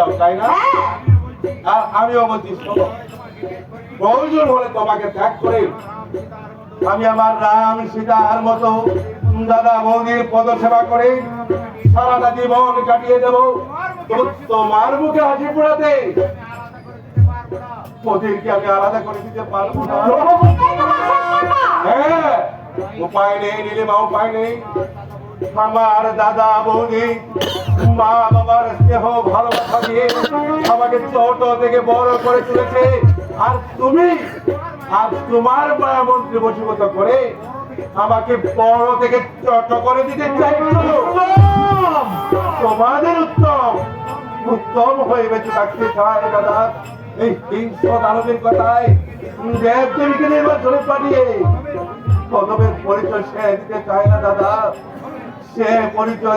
সব, তাই না? আর আমিও বলছি শোনো, প্রয়োজন হলে তোমাকে ত্যাগ করে আমি আমার রাম সীতার মতো দাদা বৌদির পদসেবা করে সারাটা জীবন কাটিয়ে দেব তোমার মুখে হাসি ফোড়াতে। ওদেরকে আমি আলাদা করে দিতে পারবো না। হ্যাঁ, উপায় নেই নীলিমা, উপায় নেই। আমার দাদা বৌদি মা বাবার স্নেহ ভালোবাসা দিয়ে আমাকে ছোট থেকে বড় করে তুলেছে, আর তুমি আর তোমার মন্ত্রী বশীভূত করে আমাকে বড় থেকে ছোট করে দিতে চাইছো। তোমাদের উত্তম উত্তম হয়ে বেঁচে থাকতে চায় দাদা এই হিংস্র দানবের কথায় দেব দেবীকে নির্বাচনে পাঠিয়ে কদমের পরিচয় সে দিতে চায় না দাদা, সে পরিচয়